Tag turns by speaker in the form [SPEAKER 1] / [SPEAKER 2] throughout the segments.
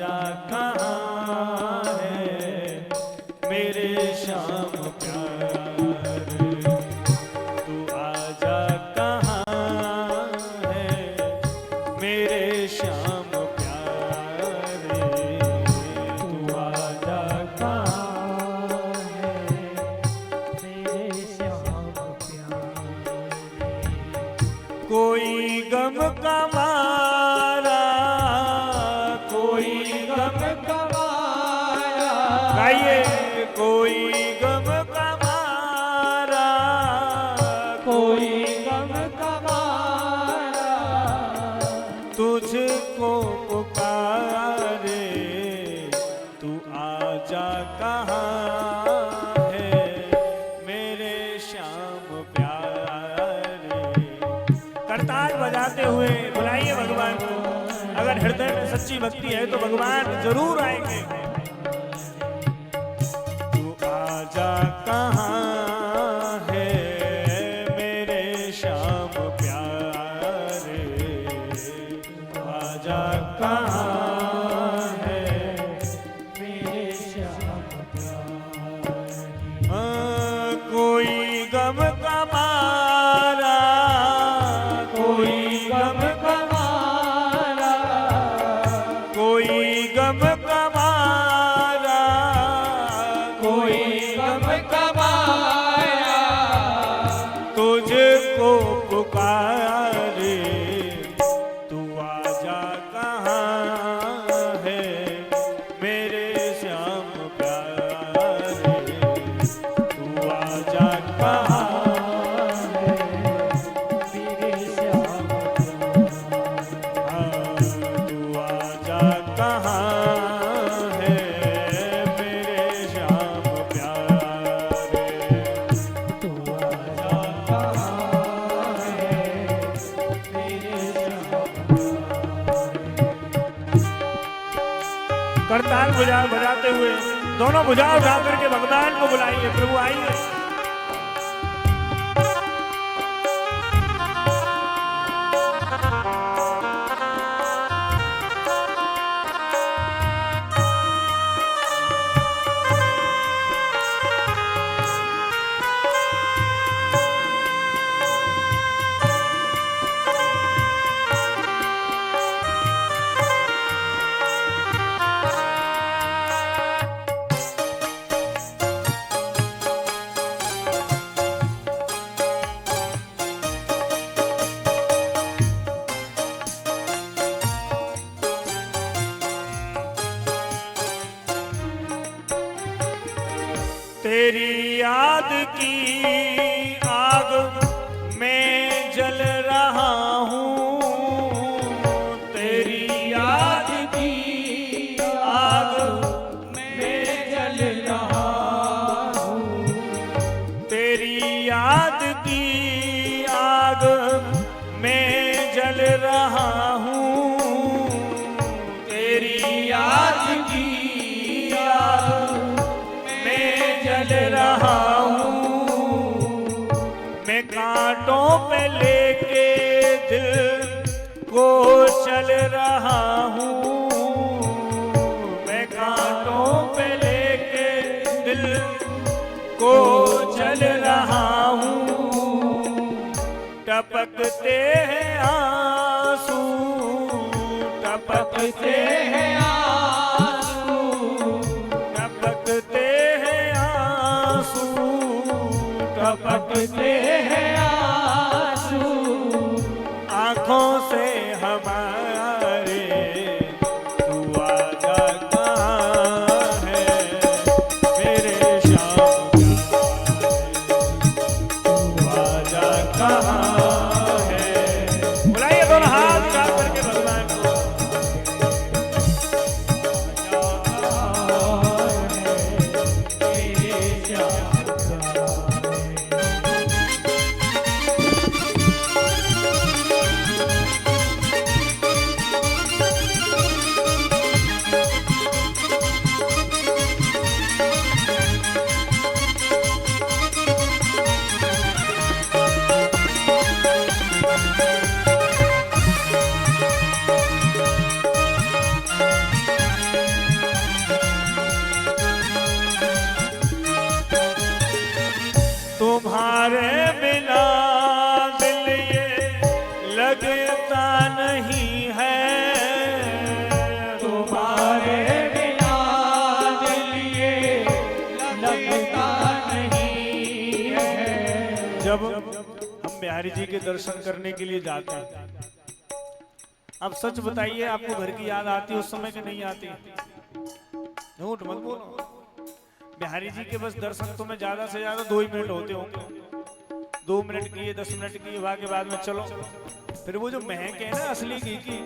[SPEAKER 1] आजा कहाँ है मेरे श्याम प्यारे, तू आजा कहाँ है मेरे श्याम प्यारे, तू आजा कहाँ है मेरे श्याम प्यारे। कोई गम का मारा, कोई गम का मारा, गाइए कोई गम का मारा, कोई गम का मारा, तुझको पुकारे, तू आजा कहाँ है मेरे श्याम प्यारे। करताल बजाते हुए बुलाइए भगवान को। अगर हृदय में सच्ची भक्ति है तो भगवान जरूर आएंगे। तू आजा कहाँ है मेरे श्याम प्यारे, आजा कहाँ है मेरे श्याम प्यारे। कोई गम का मारा, कोई गम का मारा, कोई गम का मारा, कोई गम का मारा, तुझको पुकारे, तू आजा कहाँ है मेरे श्याम प्यारे, तू आजा कहाँ करताल बजाते हुए दोनों भुजा उठा करके भगवान को बुलाइए। प्रभु आइए। तेरी याद की आग में जल रहा हूँ, तेरी याद की आग में जल रहा हूँ, तेरी याद की आग में जल रहा हूँ, तेरी याद की आग जल रहा हूँ। मैं कांटों पे लेके दिल को चल रहा हूँ, मैं कांटों पे लेके दिल को चल रहा हूँ। टपकते हैं आंसू, टपकते हैं आंसू, टपकते टपकते हैं आंसू आँखों से हमारे, तू आजा कहाँ है मेरे श्याम प्यारे, तू आजा कहाँ है। बुलाइए दोनों हाथ उठा करके भगवान को। जब हम बिहारी जी के दर्शन करने के लिए जाते हैं, अब सच बताइए आपको घर की याद आती है उस समय कि नहीं आती? झूठ मत बोलो। बिहारी जी के बस दर्शन तो में ज्यादा से ज्यादा 2 ही मिनट होते होंगे। 2 मिनट किए, 10 मिनट किए, वहां के बाद में चलो। फिर वो जो महक है ना असली घी की,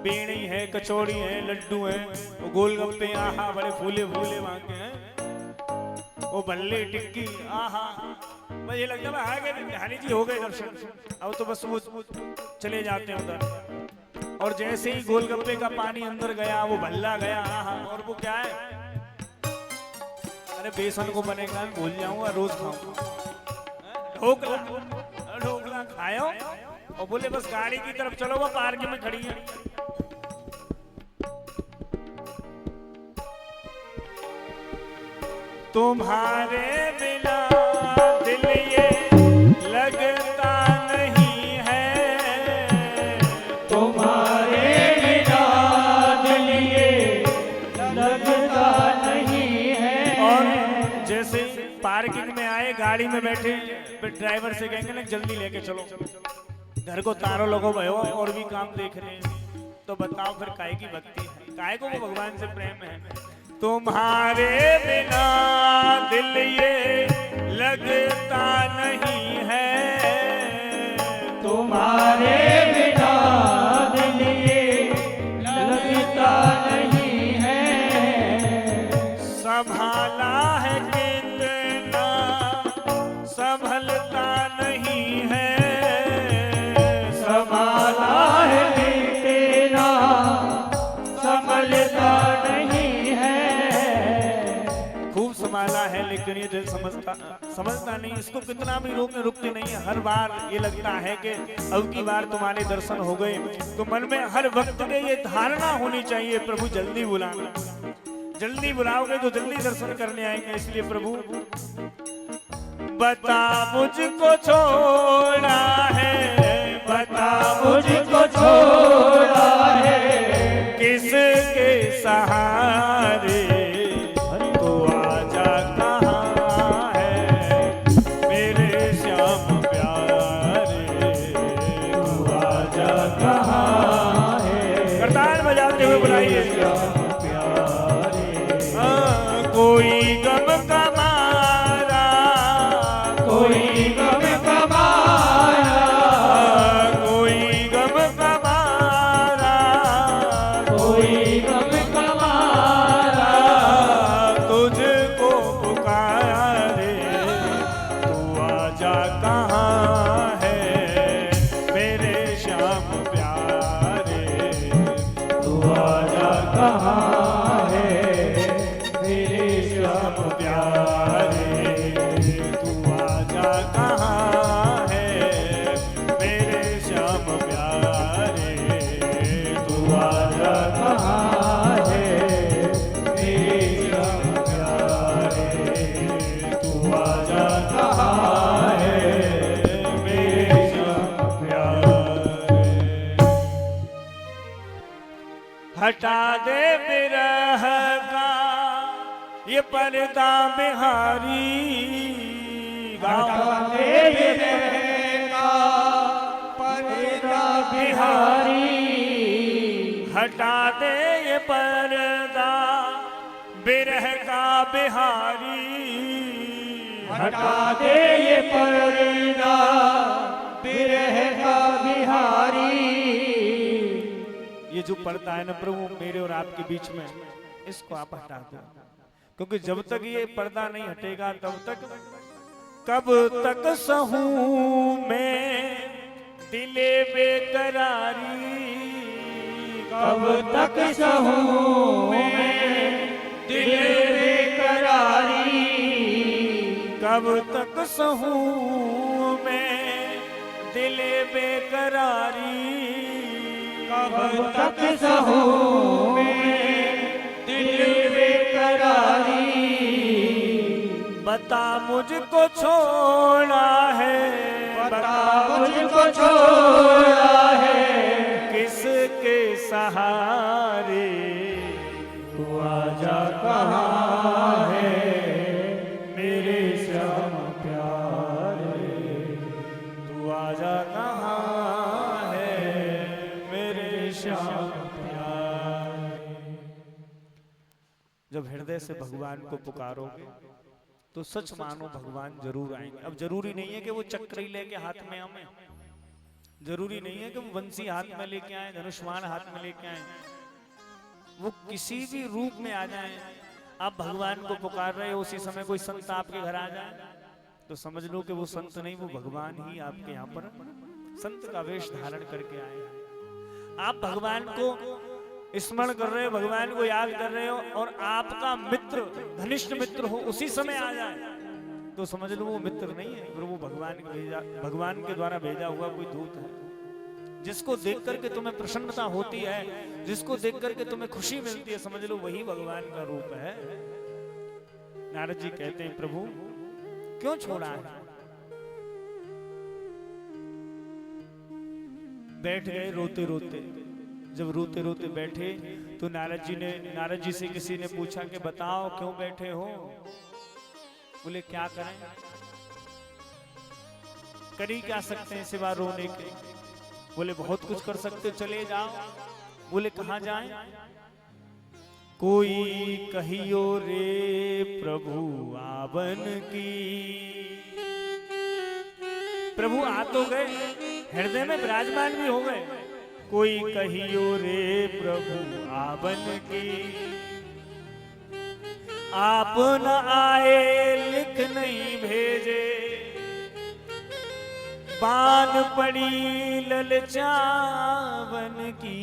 [SPEAKER 1] पेड़ी है, कचौड़ी है, लड्डू है, वो गोलगप्पे, आहा बड़े फूले फूले वहां के हैं, वो बल्ले टिक्की, आहा बस ये लगता है आ गए बिहारी जी, हो गए दर्शन। अब तो बस वो चले जाते हैं उधर, और जैसे ही गोलगप्पे का पानी अंदर गया, वो भल्ला गया, आहा। और वो क्या है, अरे बेसन को बनेगा भूल जाऊंगा, रोज खाऊंगा। ढोकला, ढोकला खाओ और बोले बस गाड़ी की तरफ चलो, वो पार्क में खड़ी है। तुम्हारे बिना दिल ये लगता नहीं है,
[SPEAKER 2] तुम्हारे बिना दिल ये लगता नहीं है।
[SPEAKER 1] और जैसे पार्किंग में आए, गाड़ी में बैठे, ड्राइवर से कहेंगे ना जल्दी लेके चलो, घर को तारो लगो भयो, और भी काम देख रहे हैं, तो बताओ फिर काहे की भक्ति है, काहे को वो भगवान से प्रेम है। तुम्हारे बिना दिल ये लगता नहीं है,
[SPEAKER 2] तुम्हारे बिना दिल ये लगता नहीं है।
[SPEAKER 1] संभाला है कितना संभलता नहीं है,
[SPEAKER 2] संभाला है कितना संभलता नहीं है।
[SPEAKER 1] खूब संभाला है लेकिन ये दिल समझता नहीं, इसको कितना भी रोकने रुकते नहीं है। हर बार ये लगता है कि अब की बार तुम्हारे दर्शन हो गए, तो मन में हर वक्त के ये धारणा होनी चाहिए, प्रभु जल्दी बुलाना, जल्दी बुलाओगे तो जल्दी दर्शन करने आएंगे। इसलिए प्रभु बता मुझको छोड़ा है,
[SPEAKER 2] बता मुझको छोड़ा है,
[SPEAKER 1] किसके सहारे, तो आजा कहाँ है मेरे श्याम प्यारे,
[SPEAKER 2] तू आजा कहाँ है।
[SPEAKER 1] करताल बजाते हुए बुलाइए, कोई गम का मारा,
[SPEAKER 2] कोई गम का मारा,
[SPEAKER 1] कोई गम का मारा,
[SPEAKER 2] कोई गम का मारा,
[SPEAKER 1] तुझको पुकारे, तू आजा कहाँ है मेरे श्याम प्यारे,
[SPEAKER 2] तू आजा कहाँ है मेरे श्याम
[SPEAKER 1] प्यारे, तू आजा कहाँ है मेरे श्याम प्यारे, तू आजा
[SPEAKER 2] कहाँ है मेरे श्याम प्यारे,
[SPEAKER 1] तू आजा कहाँ है मेरे श्याम प्यारे। हटा दे बिरह का ये पर्दा बिहारी,
[SPEAKER 2] हटा दे बिरह का पर्दा बिहारी,
[SPEAKER 1] हटा दे ये पर्दा बिरह का बिहारी,
[SPEAKER 2] हटा दे ये पर्दा बिरह का बिहारी।
[SPEAKER 1] ये जो पर्दा है ना प्रभु मेरे और आपके बीच में, इसको आप हटा दो, क्योंकि जब तक ये पर्दा नहीं हटेगा तब तक, कब तक सहूं मैं दिले बेकरारी,
[SPEAKER 2] कब तक सहूं मैं दिल बेकरारी,
[SPEAKER 1] कब तक सहूं मैं दिले बेकरारी,
[SPEAKER 2] कब तक सहूं मैं दिल बेकरारी।
[SPEAKER 1] बता मुझको छोड़ा है,
[SPEAKER 2] बता मुझको छोड़ा है,
[SPEAKER 1] किसके सहारे,
[SPEAKER 2] तू आजा कहाँ है मेरे श्याम प्यारे,
[SPEAKER 1] जब हृदय से भगवान को पुकारोगे तो सच मानो भगवान जरूर आएंगे। अब जरूरी नहीं है कि वो चक्री लेके हाथ में आए, जरूरी नहीं है कि वो बंसी हाथ में लेके आए, धनुष्मान हाथ में लेके आए, वो किसी भी रूप में आ जाए। आप भगवान को पुकार रहे हो, उसी समय कोई संत आपके घर आ जाए तो समझ लो कि वो संत नहीं, वो भगवान ही आपके यहाँ पर संत का वेश धारण करके आए हैं। आप भगवान को स्मरण कर रहे हो, भगवान को याद कर रहे हो और आपका मित्र, घनिष्ठ मित्र हो उसी समय आ जाए तो समझ लो वो मित्र नहीं है, वो भगवान के द्वारा भेजा हुआ कोई दूत है। जिसको देख करके तुम्हें प्रसन्नता होती है, जिसको देख करके तुम्हें खुशी मिलती है, समझ लो वही भगवान का रूप है। नारद जी कहते हैं प्रभु क्यों छोड़ा है? बैठ गए रोते रोते। जब रोते रोते बैठे तो नारद जी से किसी ने पूछा कि बताओ क्यों बैठे हो? बोले क्या करें, कर ही क्या सकते हैं सिवा रोने के। बोले बहुत कुछ कर सकते, चले जाओ। बोले कहां जाएं? कोई कहियो रे प्रभु आवन की। प्रभु आ तो गए, हृदय में विराजमान भी हो गए। कोई कहियो रे प्रभु आवन की, आप न आए लिख नहीं भेजे, बान पड़ी ललचावन की।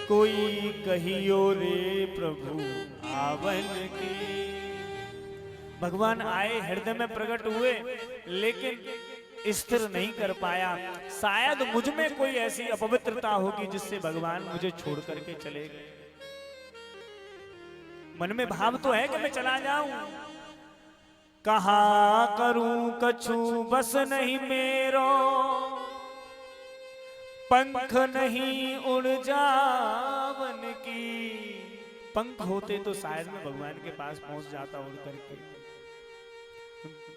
[SPEAKER 1] कोई कहियो रे प्रभु आवन की। भगवान आए, हृदय में प्रकट हुए, लेकिन स्थिर नहीं कर पाया। शायद मुझ में कोई ऐसी अपवित्रता होगी जिससे भगवान मुझे छोड़ करके चले गए। मन में भाव तो है कि मैं चला जाऊं, कहां करूं कछु बस नहीं मेरो, पंख नहीं उड़ जावन की। पंख होते तो शायद मैं भगवान के पास पहुंच जाता उड़ करके।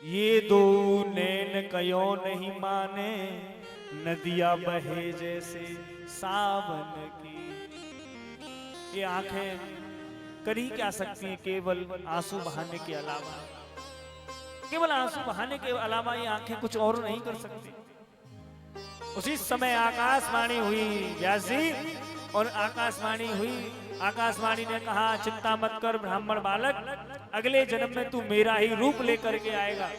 [SPEAKER 1] ये दो नैन कयो नहीं माने, नदियां बहे जैसे सावन की। ये आंखें कर ही क्या सकती हैं केवल आंसू बहाने के अलावा। केवल आंसू बहाने के अलावा ये आंखें कुछ और नहीं कर सकती। उसी समय आकाशवाणी हुई व्यास जी, और आकाशवाणी हुई। आकाशवाणी ने कहा चिंता मत कर ब्राह्मण बालक, अगले जन्म में तू मेरा ही रूप लेकर के आएगा।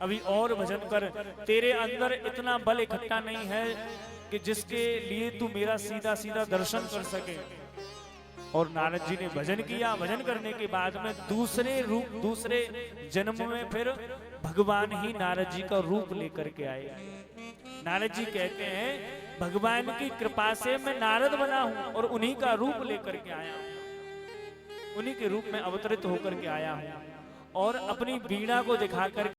[SPEAKER 1] अभी और भजन कर, तेरे अंदर इतना बल इकट्ठा नहीं है कि जिसके लिए तू मेरा सीधा सीधा दर्शन कर सके। और नारद जी ने भजन किया। भजन करने के बाद में दूसरे जन्म में फिर भगवान ही नारद जी का रूप लेकर के आए। नारद जी कहते हैं भगवान की कृपा से मैं नारद बना हूं और उन्हीं का रूप लेकर के आया हूं, उन्हीं के रूप में अवतरित होकर के आया हूं और अपनी वीणा को दिखाकर